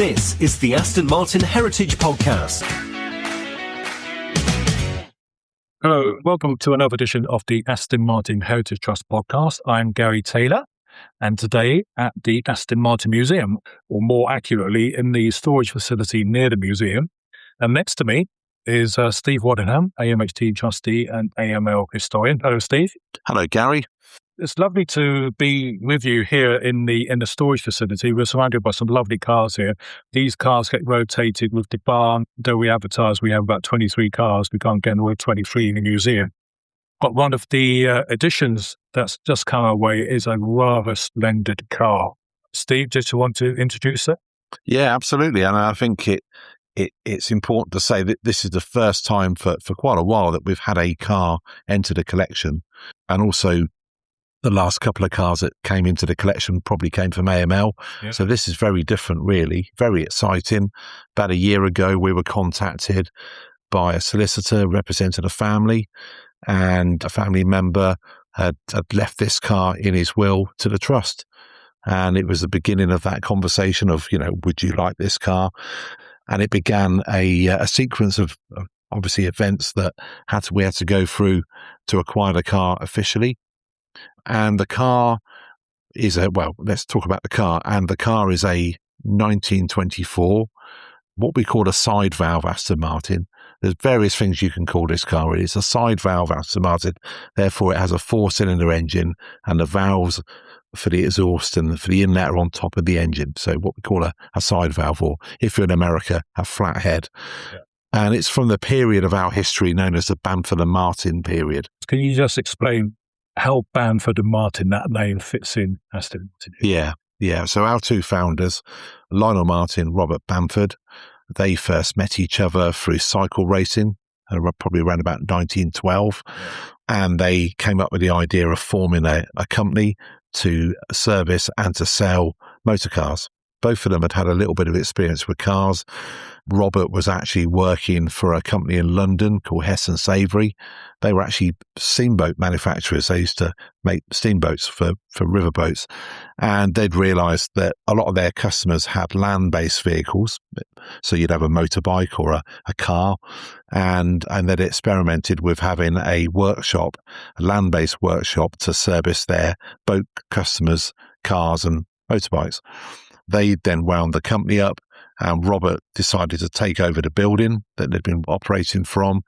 This is the Aston Martin Heritage Podcast. Hello, welcome to another edition of the Aston Martin Heritage Trust podcast. I'm Gary Taylor, and today at the Aston Martin Museum, or more accurately, in the storage facility near the museum. And next to me is Steve Waddingham, AMHT trustee and AML historian. Hello, Steve. Hello, Gary. It's lovely to be with you here in the storage facility. We're surrounded by some lovely cars here. These cars get rotated with the barn. Though we advertise we have about 23 cars, we can't get all 23 in the museum. But one of the additions that's just come our way is a rather splendid car. Steve, did you want to introduce it? Yeah, absolutely. And I think it's important to say that this is the first time for quite a while that we've had a car enter the collection. And also, the last couple of cars that came into the collection probably came from AML. Yeah. So this is very different, really. Very exciting. About a year ago, we were contacted by a solicitor representing a family, and a family member had left this car in his will to the trust. And it was the beginning of that conversation of, would you like this car? And it began a sequence of obviously events that we had to go through to acquire the car officially. And the car is let's talk about the car. And the car is a 1924, what we call a side valve Aston Martin. There's various things you can call this car. It's a side valve Aston Martin. Therefore, it has a 4-cylinder engine, and the valves for the exhaust and for the inlet are on top of the engine. So what we call a side valve, or if you're in America, a flat head. Yeah. And it's from the period of our history known as the Bamford Martin period. Can you just explain how Bamford and Martin, that name, fits in Aston Martin? Yeah. So our two founders, Lionel Martin, Robert Bamford, they first met each other through cycle racing, probably around about 1912. Yeah. And they came up with the idea of forming a company to service and to sell motor cars. Both of them had a little bit of experience with cars. Robert was actually working for a company in London called Hess and Savary. They were actually steamboat manufacturers. They used to make steamboats for riverboats. And they'd realised that a lot of their customers had land-based vehicles. So you'd have a motorbike or a car. And they'd experimented with having a workshop, a land-based workshop, to service their boat customers' cars and motorbikes. They then wound the company up, and Robert decided to take over the building that they'd been operating from.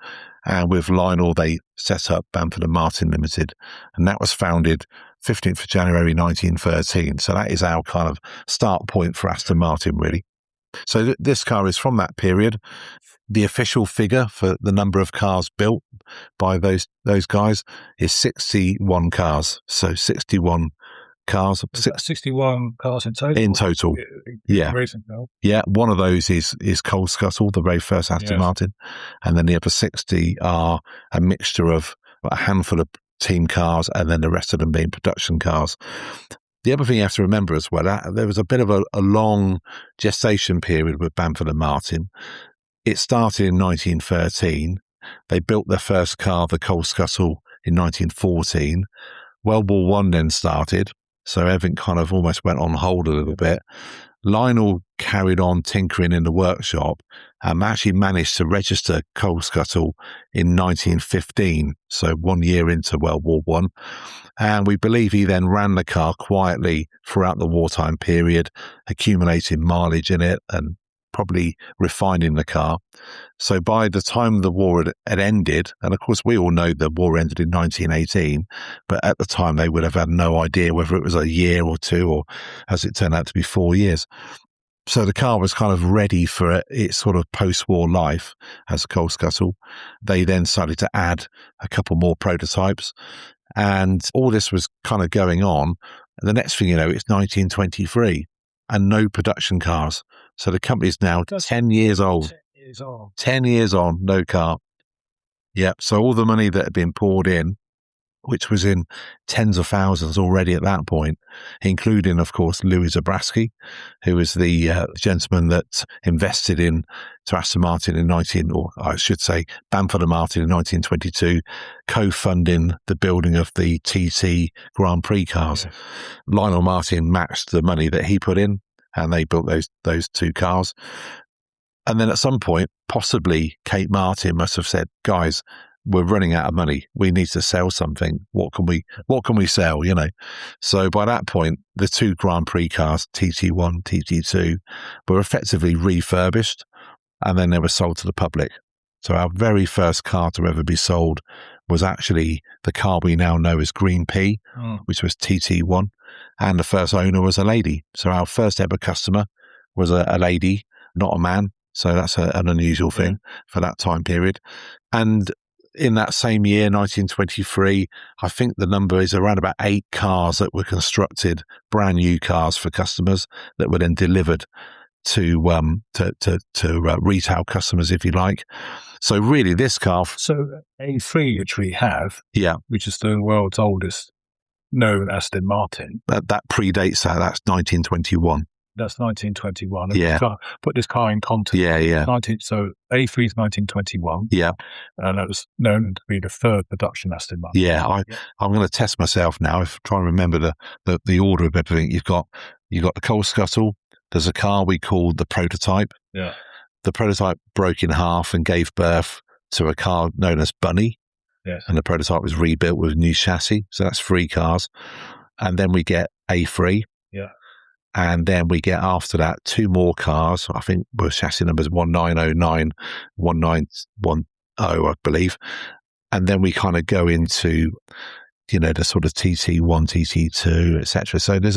And with Lionel, they set up Bamford Martin Ltd. And that was founded 15th of January 1913. So that is our kind of start point for Aston Martin, really. So this car is from that period. The official figure for the number of cars built by those guys is 61 cars. So 61 cars. 61 cars in total? In total, yeah. Yeah, one of those is Coal Scuttle, the very first Aston Martin. And then the other 60 are a mixture of a handful of team cars and then the rest of them being production cars. The other thing you have to remember as well, there was a bit of a long gestation period with Bamford Martin. It started in 1913. They built their first car, the Coal Scuttle, in 1914. World War I then started. So everything kind of almost went on hold a little bit. Lionel carried on tinkering in the workshop and actually managed to register Coal Scuttle in 1915, so 1 year into World War I. And we believe he then ran the car quietly throughout the wartime period, accumulating mileage in it and probably refining the car. So by the time the war had ended, and of course we all know the war ended in 1918, but at the time they would have had no idea whether it was a year or two, or as it turned out to be 4 years. So the car was kind of ready for its sort of post-war life as a Coal Scuttle. They then started to add a couple more prototypes, and all this was kind of going on. And the next thing you know, it's 1923 and no production cars. So the company's now 10 years old. 10 years on, no car. Yep. So all the money that had been poured in, which was in tens of thousands already at that point, including, of course, Louis Zabrowski, who was the gentleman that invested in Aston Martin in Bamford Martin in 1922, co-funding the building of the TT Grand Prix cars. Yeah. Lionel Martin matched the money that he put in. and they built those two cars. And then at some point, possibly Kate Martin must have said, guys, we're running out of money. We need to sell something. What can we sell? So by that point, the two Grand Prix cars, TT1, TT2, were effectively refurbished, and then they were sold to the public. So our very first car to ever be sold was actually the car we now know as Green P, which was TT1, and the first owner was a lady. So our first ever customer was a lady, not a man. So that's an unusual thing for that time period. And in that same year, 1923, I think the number is around about 8 cars that were constructed, brand new cars for customers that were then delivered to retail customers, if you like. So really, this car. So A3, which we have, which is the world's oldest known Aston Martin. That predates that. That's 1921. That's 1921. Yeah. Put this car in context. Yeah. So A3 is 1921. Yeah. And that was known to be the third production Aston Martin. Yeah. I'm going to test myself now. If try and remember the order of everything. You've got the coal scuttle. There's a car we called the prototype. Yeah. The prototype broke in half and gave birth to a car known as Bunny. Yes. And the prototype was rebuilt with a new chassis. So that's 3 cars. And then we get A3. Yeah. And then we get after that 2 more cars. I think were chassis numbers 1909, 1910, I believe. And then we kind of go into, the sort of TT1, TT2, etc. So there's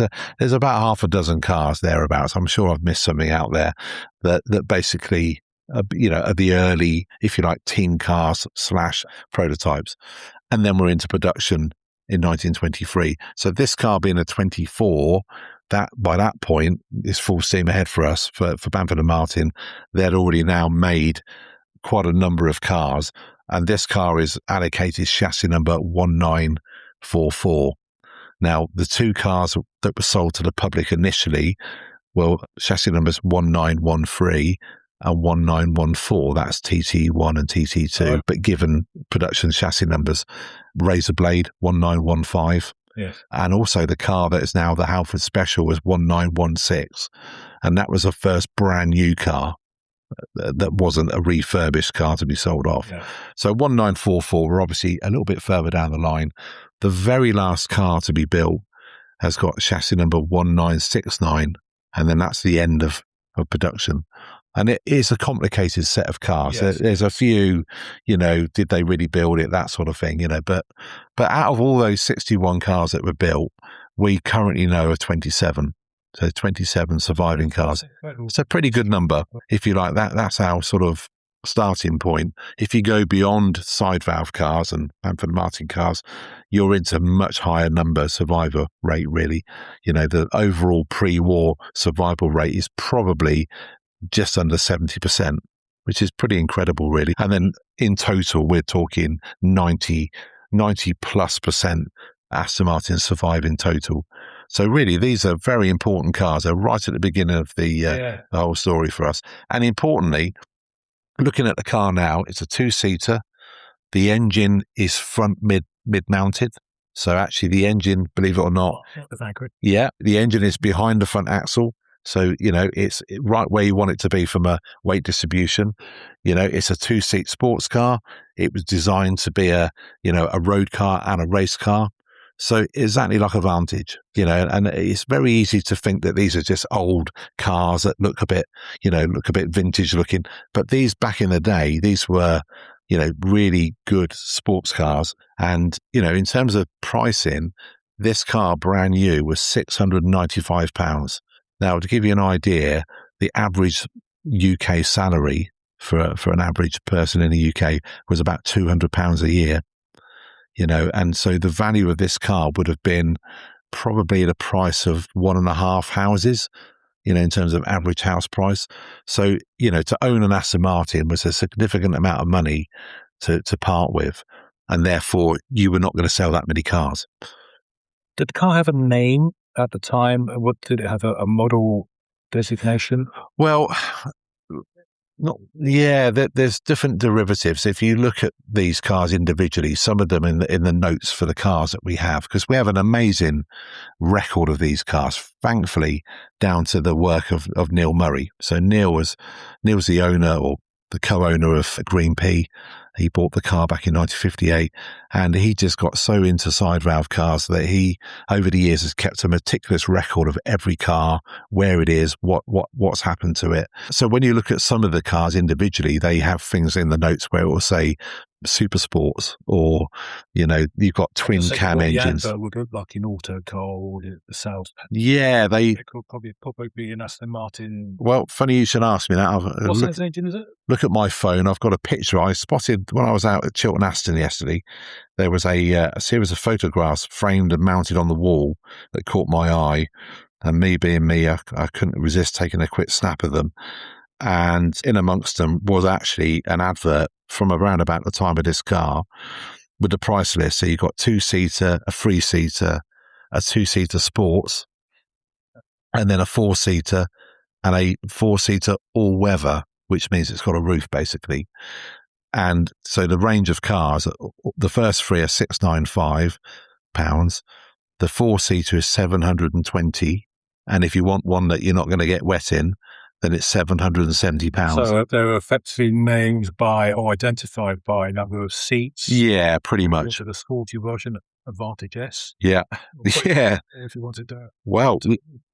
about half a dozen cars thereabouts. I'm sure I've missed something out there that basically, are the early, if you like, team cars / prototypes. And then we're into production in 1923. So this car being a 24, that by that point is full steam ahead for us, for Bamford Martin. They'd already now made quite a number of cars, and this car is allocated chassis number 1944. Now, the 2 cars that were sold to the public initially were chassis numbers 1913 and 1914. That's TT1 and TT2, but given production chassis numbers, Razor Blade 1915. Yes. And also the car that is now the Halford Special was 1916. And that was the first brand new car that wasn't a refurbished car to be sold off. Yeah. So 1944, we're obviously a little bit further down the line. The very last car to be built has got chassis number 1969. And then that's the end of production. And it is a complicated set of cars. Yes. There's a few, did they really build it, that sort of thing, but out of all those 61 cars that were built, we currently know of 27. So 27 surviving cars. It's a pretty good number, if you like. That's our sort of starting point. If you go beyond side valve cars and Bamford Martin cars, you're into much higher number survivor rate, really. The overall pre-war survival rate is probably just under 70%, which is pretty incredible, really. And then in total, we're talking 90 plus % Aston Martin survive in total. So really, these are very important cars. They're right at the beginning of the whole story for us. And importantly, looking at the car now, it's a 2-seater. The engine is front mid-mounted. So actually the engine, believe it or not, the engine is behind the front axle. So, it's right where you want it to be from a weight distribution. It's a 2-seat sports car. It was designed to be a road car and a race car. So exactly like a Vantage, and it's very easy to think that these are just old cars that look a bit vintage looking. But these back in the day, these were, really good sports cars. And, in terms of pricing, this car brand new was £695. Now, to give you an idea, the average UK salary for an average person in the UK was about £200 a year, and so the value of this car would have been probably the price of 1.5 houses, in terms of average house price. So, to own an Aston Martin was a significant amount of money to part with, and therefore you were not going to sell that many cars. Did the car have a name at the time? What did it have, a model designation? Well, There's different derivatives. If you look at these cars individually, some of them in the notes for the cars that we have, because we have an amazing record of these cars, thankfully, down to the work of Neil Murray. So Neil's the owner or the co-owner of Green P. He bought the car back in 1958, and he just got so into side valve cars that he, over the years, has kept a meticulous record of every car, where it is, what's happened to it. So when you look at some of the cars individually, they have things in the notes where it will say super sports, or you've got twin cam engines. The would look like in Autocar or the sales. Yeah, they could probably be an Aston Martin. Well, funny you should ask me that. What size engine is it? Look at my phone. I've got a picture I spotted when I was out at Chiltern Aston yesterday. There was a series of photographs framed and mounted on the wall that caught my eye, and me being me, I couldn't resist taking a quick snap of them. And in amongst them was actually an advert from around about the time of this car with the price list. So you've got 2-seater, a 3-seater, a 2-seater sports, and then a 4-seater and a 4-seater all-weather, which means it's got a roof basically. And so the range of cars, the first three are £695. The 4-seater is £720. And if you want one that you're not going to get wet in, then it's £770. So they're effectively named by or identified by number of seats. Yeah, pretty much. The sporty version, Advantage S. Yeah, yeah. If you wanted to. Well,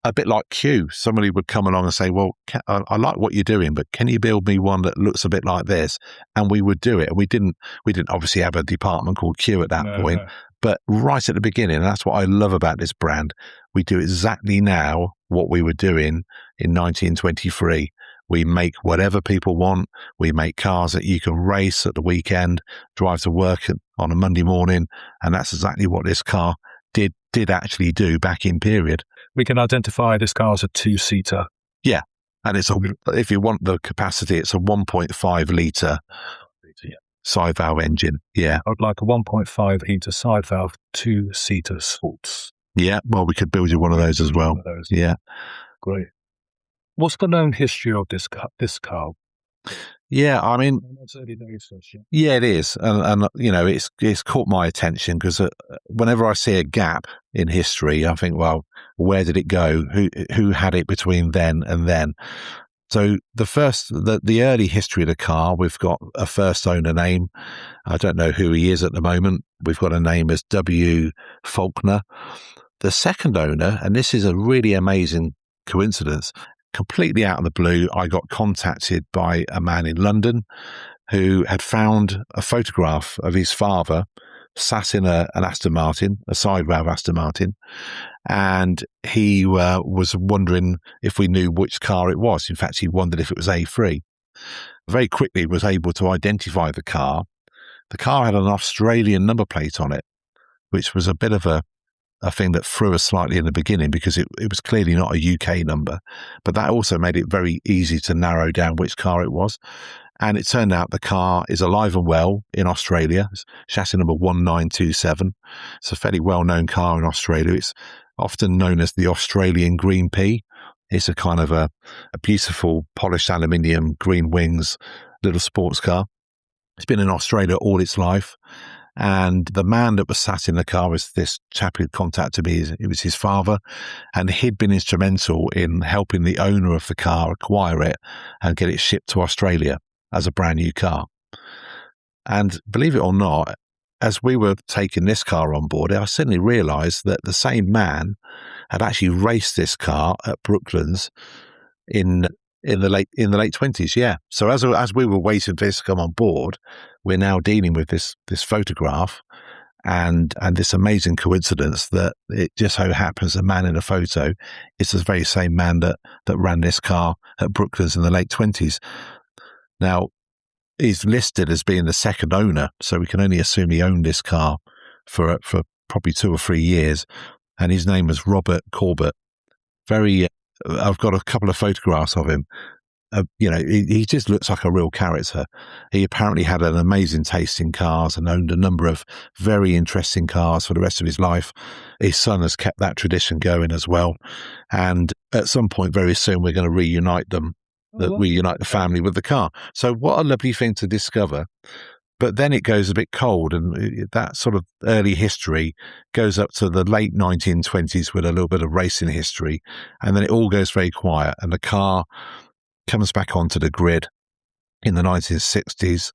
a bit like Q. Somebody would come along and say, "Well, I like what you're doing, but can you build me one that looks a bit like this?" And we would do it. And we didn't obviously have a department called Q at that point. But right at the beginning, and that's what I love about this brand, we do exactly now what we were doing in 1923. We make whatever people want. We make cars that you can race at the weekend, drive to work on a Monday morning, and that's exactly what this car did actually do back in period. We can identify this car as a 2-seater. Yeah, and if you want the capacity, it's a 1.5 litre side valve engine. Yeah, I'd like a 1.5 litre side valve 2-seater sports. Yeah, well, we could build you one of those as well. Yeah, great. What's the known history of this car? Yeah, I mean, yeah, it is, and it's caught my attention because whenever I see a gap in history, I think, well, where did it go? Who had it between then and then? So the early history of the car, we've got a first owner name. I don't know who he is at the moment. We've got a name as W. Faulkner. The second owner, and this is a really amazing coincidence, completely out of the blue, I got contacted by a man in London who had found a photograph of his father sat in an Aston Martin, a side valve Aston Martin, and he was wondering if we knew which car it was. In fact, he wondered if it was A3. Very quickly was able to identify the car. The car had an Australian number plate on it, which was a bit of a thing that threw us slightly in the beginning because it was clearly not a UK number, but that also made it very easy to narrow down which car it was. And it turned out the car is alive and well in Australia. It's chassis number 1927. It's a fairly well-known car in Australia. It's often known as the Australian Green P. It's a kind of a beautiful polished aluminium, green wings, little sports car. It's been in Australia all its life. And the man that was sat in the car was this chap who contacted me. It was his father, and he'd been instrumental in helping the owner of the car acquire it and get it shipped to Australia as a brand new car. And believe it or not, as we were taking this car on board, I suddenly realised that the same man had actually raced this car at Brooklands in the late 20s. Yeah. So as we were waiting for this to come on board, we're now dealing with this photograph and this amazing coincidence that it just so happens the man in the photo is the very same man that ran this car at Brooklands in the late 20s. Now, he's listed as being the second owner, so we can only assume he owned this car for probably 2 or 3 years, and his name was Robert Corbett. I've got a couple of photographs of him. He just looks like a real character. He apparently had an amazing taste in cars and owned a number of very interesting cars for the rest of his life. His son has kept that tradition going as well. And at some point very soon, we're going to reunite them that we unite the family with the car. So what a lovely thing to discover. But then it goes a bit cold, and that sort of early history goes up to the late 1920s with a little bit of racing history, and then it all goes very quiet, and the car comes back onto the grid in the 1960s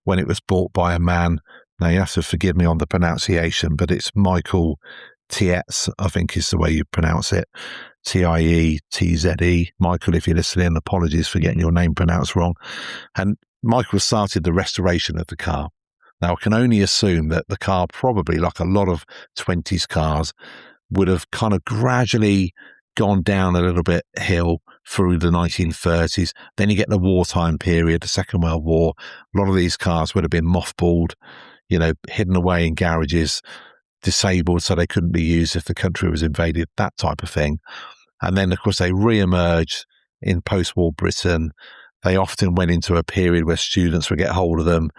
when it was bought by a man. Now, you have to forgive me on the pronunciation, but it's Michael Tietze, I think is the way you pronounce it. Tietze. Michael, if you're listening, apologies for getting your name pronounced wrong. And Michael started the restoration of the car. Now, I can only assume that the car, probably like a lot of 20s cars, would have kind of gradually gone down a little bit hill through the 1930s. Then you get the wartime period, the Second World War. A lot of these cars would have been mothballed, hidden away in garages, disabled so they couldn't be used if the country was invaded, that type of thing. And then, of course, they re-emerged in post-war Britain. They often went into a period where students would get hold of them,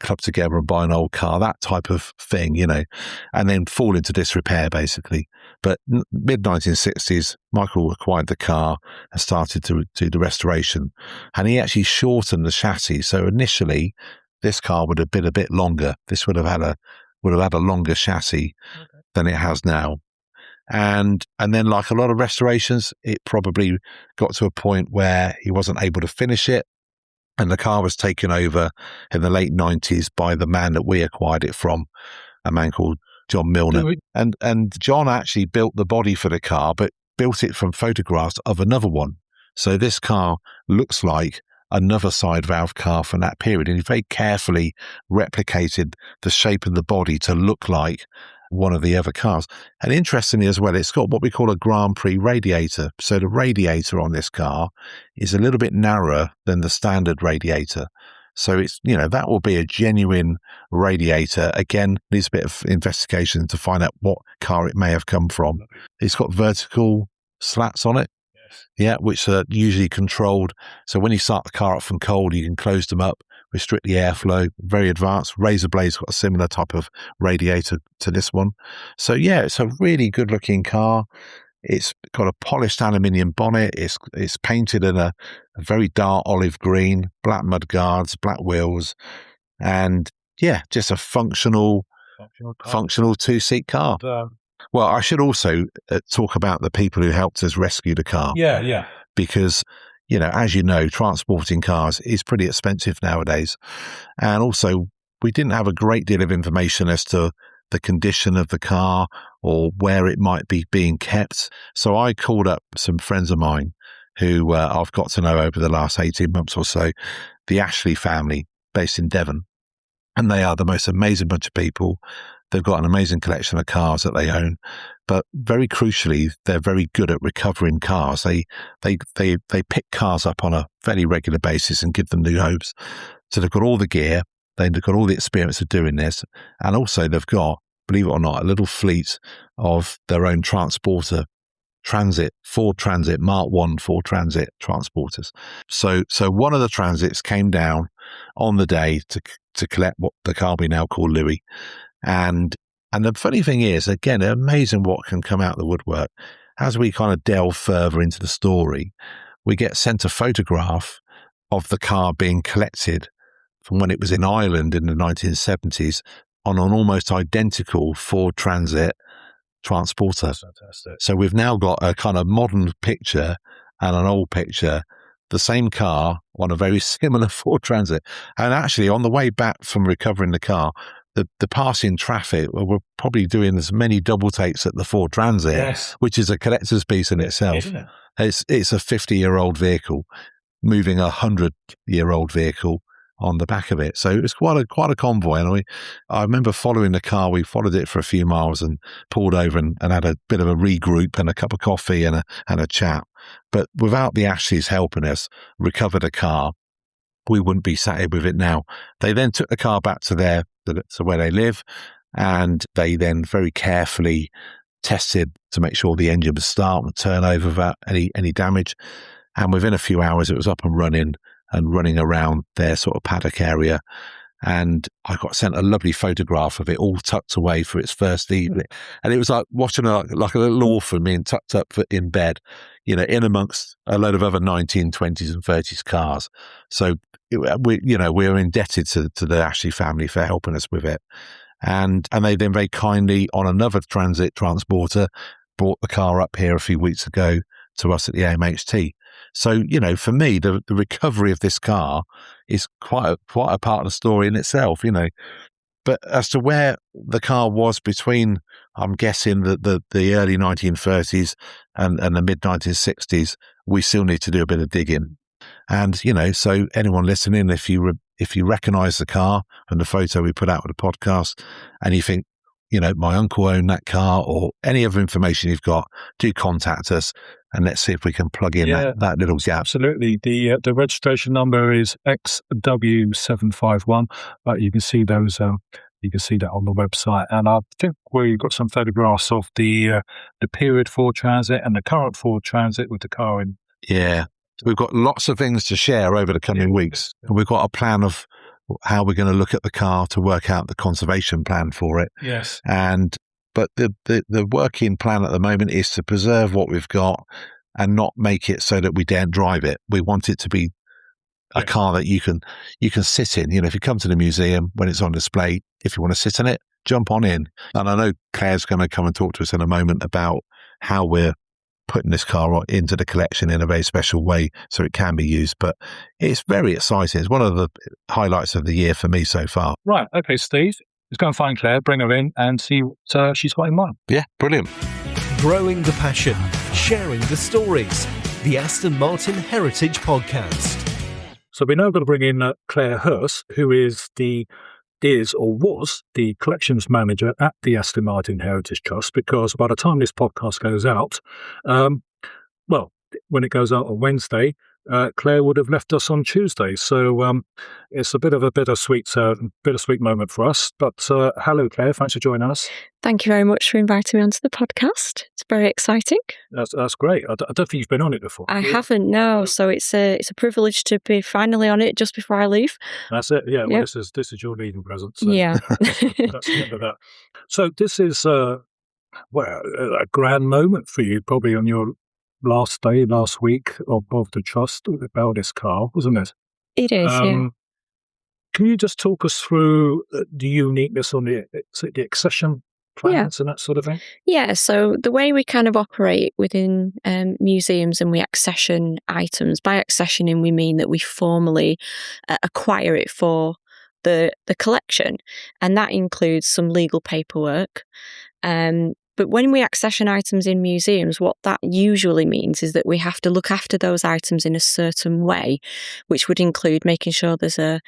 club together and buy an old car, that type of thing, and then fall into disrepair, basically. But mid-1960s, Michael acquired the car and started to do the restoration. And he actually shortened the chassis. So initially, this car would have been a bit longer. This would have had a longer chassis than it has now. And then, like a lot of restorations, it probably got to a point where he wasn't able to finish it, and the car was taken over in the late 90s by the man that we acquired it from, a man called John Milner. And John actually built the body for the car, but built it from photographs of another one. So this car looks like another side valve car from that period, and he very carefully replicated the shape of the body to look like one of the other cars. And interestingly as well, it's got what we call a Grand Prix radiator. So the radiator on this car is a little bit narrower than the standard radiator. So it's, that will be a genuine radiator. Again, needs a bit of investigation to find out what car it may have come from. It's got vertical slats on it. Yeah, which are usually controlled. So when you start the car up from cold, you can close them up, restrict the airflow. Very advanced. Razor Blade's got a similar type of radiator to this one. So yeah, it's a really good looking car. It's got a polished aluminium bonnet. It's painted in a very dark olive green, black mud guards, black wheels, and yeah, just a functional two-seat car. Well, I should also talk about the people who helped us rescue the car. Yeah. Because, as you know, transporting cars is pretty expensive nowadays. And also, we didn't have a great deal of information as to the condition of the car or where it might be being kept. So I called up some friends of mine who I've got to know over the last 18 months or so, the Ashley family based in Devon. And they are the most amazing bunch of people. They've got an amazing collection of cars that they own, but very crucially, they're very good at recovering cars. They pick cars up on a fairly regular basis and give them new homes. So they've got all the gear, they've got all the experience of doing this, and also they've got, believe it or not, a little fleet of their own transporter, Ford Transit, Mark I Ford Transit transporters. So one of the Transits came down on the day to collect what the car we now call Louis. And the funny thing is, again, amazing what can come out of the woodwork. As we kind of delve further into the story, we get sent a photograph of the car being collected from when it was in Ireland in the 1970s on an almost identical Ford Transit transporter. That's fantastic. So we've now got a kind of modern picture and an old picture, the same car on a very similar Ford Transit. And actually, on the way back from recovering the car, the passing traffic were probably doing as many double takes at the Ford Transit, which is a collector's piece in itself. Isn't it? It's a 50-year-old vehicle moving a 100-year-old vehicle on the back of it. So it was quite a convoy. And I remember following the car. We followed it for a few miles and pulled over and had a bit of a regroup and a cup of coffee and a chat. But without the Ashleys helping us recover the car, we wouldn't be sat here with it now. They then took the car back to where they live, and they then very carefully tested to make sure the engine would start and turn over without any damage. And within a few hours, it was up and running around their sort of paddock area. and I got sent a lovely photograph of it all tucked away for its first evening. And it was like watching like a little orphan being tucked up in bed, in amongst a load of other 1920s and 30s cars. So we're indebted to the Ashley family for helping us with it. And they then very kindly, on another transit transporter, brought the car up here a few weeks ago to us at the AMHT. So, for me, the recovery of this car is quite a part of the story in itself, But as to where the car was between, I'm guessing, the early 1930s and the mid-1960s, we still need to do a bit of digging. And, so anyone listening, if you recognise the car and the photo we put out with the podcast, and you think, my uncle owned that car, or any other information you've got, do contact us and let's see if we can plug in that little gap. Absolutely. The registration number is XW751, but you can see those. You can see that on the website, and I think we've got some photographs of the period Ford Transit and the current Ford Transit with the car in. Yeah, we've got lots of things to share over the coming weeks. We've got a plan of how we're going to look at the car to work out the conservation plan for it. Yes. But the working plan at the moment is to preserve what we've got and not make it so that we daren't drive it. We want it to be a car that you can sit in. If you come to the museum when it's on display, if you want to sit in it, jump on in. And I know Claire's going to come and talk to us in a moment about how we're putting this car into the collection in a very special way so it can be used. But it's very exciting. It's one of the highlights of the year for me so far. Right. Okay, Steve. Let's go and find Claire, bring her in and see what she's got in mind. Yeah, brilliant. Growing the passion, sharing the stories. The Aston Martin Heritage Podcast. So we're now going to bring in Claire Hurst, who was the collections manager at the Aston Martin Heritage Trust, because by the time this podcast goes out, when it goes out on Wednesday, Claire would have left us on Tuesday. So it's a bit of a bittersweet moment for us. But hello, Claire. Thanks for joining us. Thank you very much for inviting me onto the podcast. It's very exciting. That's great. I don't think you've been on it before. I haven't, no. So it's a privilege to be finally on it just before I leave. That's it. Yeah. Well, this is your leaving present. So yeah. That's the end of that. So this is a grand moment for you, probably on your last week of the trust about this car, wasn't it? It is, yeah. Can you just talk us through the uniqueness on the accession plans and that sort of thing? Yeah, so the way we kind of operate within museums, and we accession items. By accessioning, we mean that we formally acquire it for the collection, and that includes some legal paperwork. But when we accession items in museums, what that usually means is that we have to look after those items in a certain way, which would include making sure there's a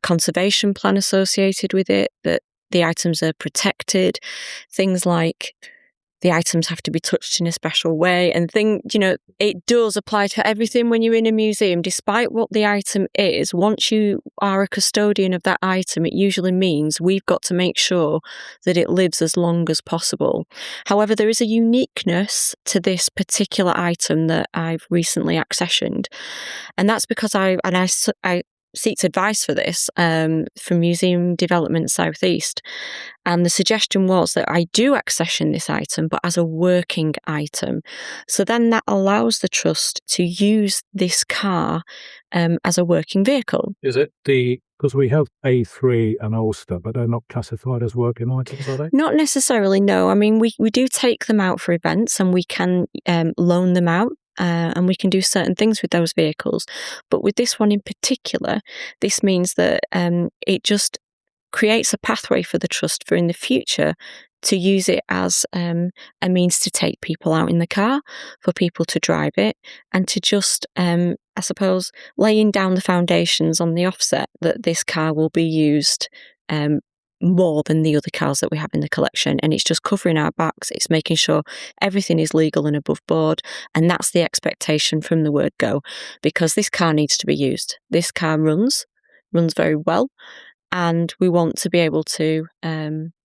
conservation plan associated with it, that the items are protected, things like the items have to be touched in a special way, and it does apply to everything when you're in a museum. Despite what the item is, once you are a custodian of that item, it usually means we've got to make sure that it lives as long as possible. However, there is a uniqueness to this particular item that I've recently accessioned, and that's because I seeked advice for this from Museum Development South East, and the suggestion was that I do accession this item but as a working item, so then that allows the trust to use this car as a working vehicle. Is it because we have A3 and Ulster, but they're not classified as working items, are they? Not necessarily, no. I mean, we do take them out for events, and we can loan them out. And we can do certain things with those vehicles. But with this one in particular, this means that it just creates a pathway for the trust for in the future to use it as a means to take people out in the car, for people to drive it, and to just, I suppose, laying down the foundations on the offset that this car will be used more than the other cars that we have in the collection. And it's just covering our backs. It's making sure everything is legal and above board. And that's the expectation from the word go, because this car needs to be used. This car runs very well. And we want to be able to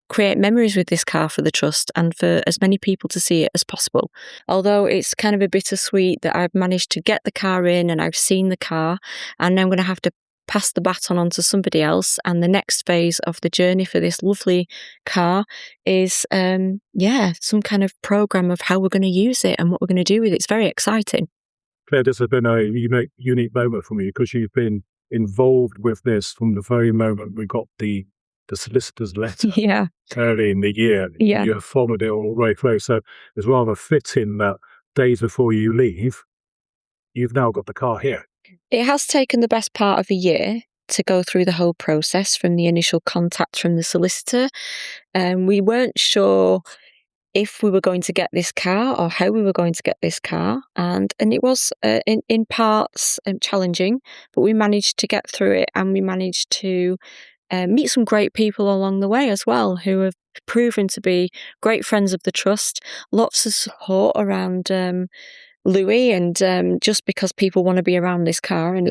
create memories with this car for the trust and for as many people to see it as possible. Although it's kind of a bittersweet that I've managed to get the car in and I've seen the car, and now I'm going to have to pass the baton on to somebody else. And the next phase of the journey for this lovely car is, some kind of program of how we're going to use it and what we're going to do with it. It's very exciting. Claire, this has been a unique moment for me because you've been involved with this from the very moment we got the solicitor's letter early in the year. Yeah. You have followed it all the way through. So it's rather fitting that days before you leave, you've now got the car here. It has taken the best part of a year to go through the whole process from the initial contact from the solicitor. We weren't sure if we were going to get this car or how we were going to get this car. And it was in parts challenging, but we managed to get through it, and we managed to meet some great people along the way as well, who have proven to be great friends of the trust. Lots of support around Louis, and just because people want to be around this car, and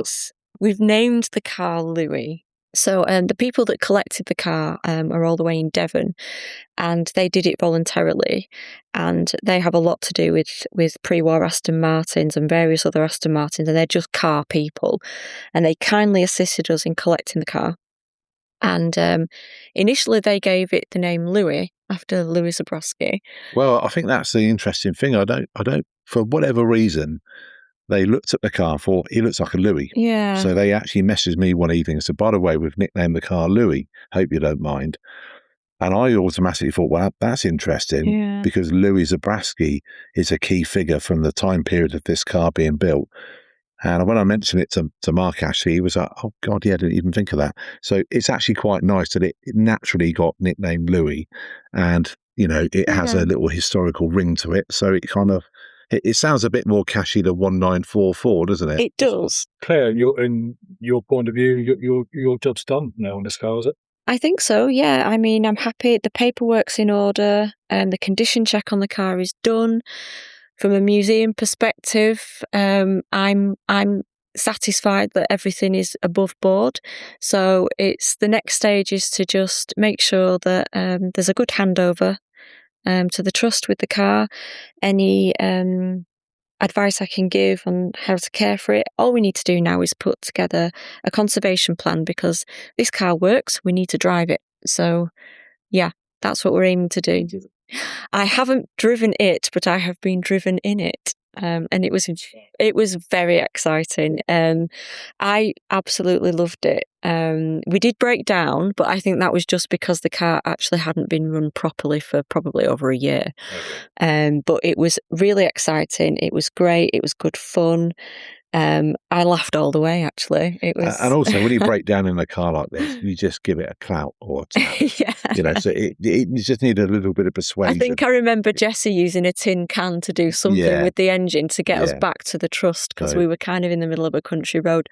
we've named the car Louis. So the people that collected the car are all the way in Devon, and they did it voluntarily, and they have a lot to do with pre-war Aston Martins and various other Aston Martins, and they're just car people, and they kindly assisted us in collecting the car. And initially they gave it the name Louis after Louis Zabriskie. Well, I think that's the interesting thing. I don't, for whatever reason, they looked at the car and thought, he looks like a Louis. Yeah. So they actually messaged me one evening and said, by the way, we've nicknamed the car Louis. Hope you don't mind. And I automatically thought, well, that's interesting because Louis Zabriskie is a key figure from the time period of this car being built. And when I mentioned it to Mark, actually, he was like, oh, God, yeah, I didn't even think of that. So it's actually quite nice that it naturally got nicknamed Louis. And, it has a little historical ring to it. So it kind of, it sounds a bit more cashy than 1944, doesn't it? It does. Claire, in your point of view, your job's done now on this car, is it? I think so, yeah. I mean, I'm happy. The paperwork's in order and the condition check on the car is done. From a museum perspective, I'm satisfied that everything is above board. So the next stage is to just make sure that there's a good handover to the trust with the car. Any advice I can give on how to care for it. All we need to do now is put together a conservation plan, because this car works. We need to drive it. So, yeah, that's what we're aiming to do. I haven't driven it, but I have been driven in it. And it was very exciting. I absolutely loved it. We did break down, but I think that was just because the car actually hadn't been run properly for probably over a year. But it was really exciting. It was great. It was good fun. I laughed all the way, actually. It was, and also when you break down in a car like this, you just give it a clout or a tap. So it just needed a little bit of persuasion. I think I remember Jesse using a tin can to do something with the engine to get us back to the trust, because we were kind of in the middle of a country road.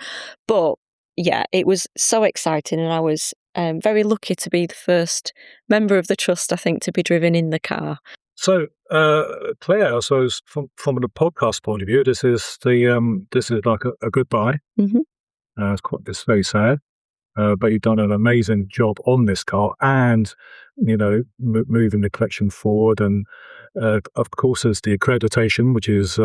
But yeah, it was so exciting, and I was very lucky to be the first member of the trust, I think, to be driven in the car. So, Claire, I suppose from the podcast point of view, this is like a goodbye. Mm-hmm. It's very sad, but you've done an amazing job on this car, and moving the collection forward. And of course, there's the accreditation, which is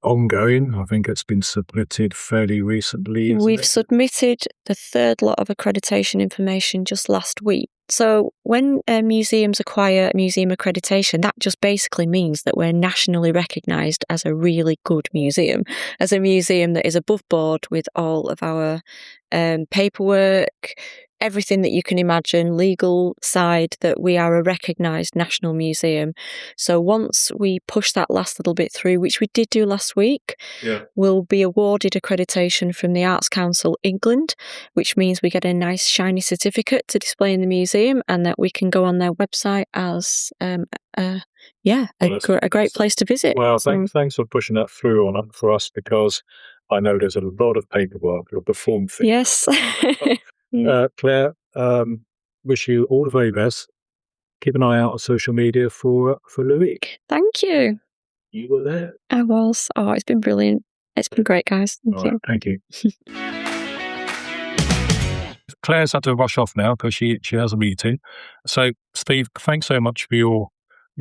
ongoing. I think it's been submitted fairly recently. We've submitted the third lot of accreditation information just last week. So when museums acquire museum accreditation, that just basically means that we're nationally recognised as a really good museum, as a museum that is above board with all of our paperwork, everything that you can imagine, legal side, that we are a recognised national museum. So once we push that last little bit through, which we did do last week, we'll be awarded accreditation from the Arts Council England, which means we get a nice shiny certificate to display in the museum, and that we can go on their website as a great place to visit. Well, thanks for pushing that through for us, because I know there's a lot of paperwork or perform things. Yes. Claire, wish you all the very best. Keep an eye out on social media for Louis. Thank you. You were there. I was. Oh, it's been brilliant. It's been great, guys. Thank you. Claire's had to rush off now because she has a meeting. So, Steve, thanks so much for your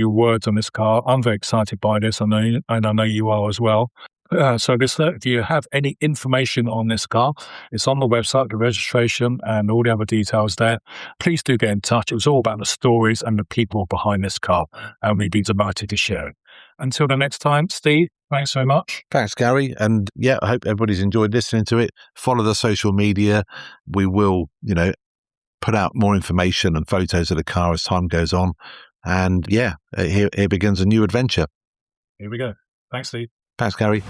words on this car. I'm very excited by this, and I know you are as well. So if you have any information on this car, it's on the website, the registration and all the other details there. Please do get in touch. It was all about the stories and the people behind this car, and we'd be delighted to share it. Until the next time, Steve, thanks so much. Thanks, Gary. And I hope everybody's enjoyed listening to it. Follow the social media. We will, put out more information and photos of the car as time goes on. And here begins a new adventure. Here we go. Thanks, Steve. Thanks, Gary.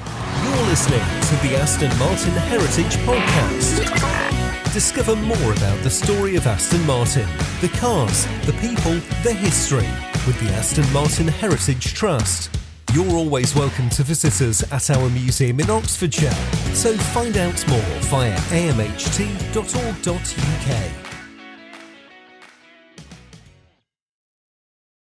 You're listening to the Aston Martin Heritage Podcast. Discover more about the story of Aston Martin, the cars, the people, the history with the Aston Martin Heritage Trust. You're always welcome to visit us at our museum in Oxfordshire, so find out more via amht.org.uk.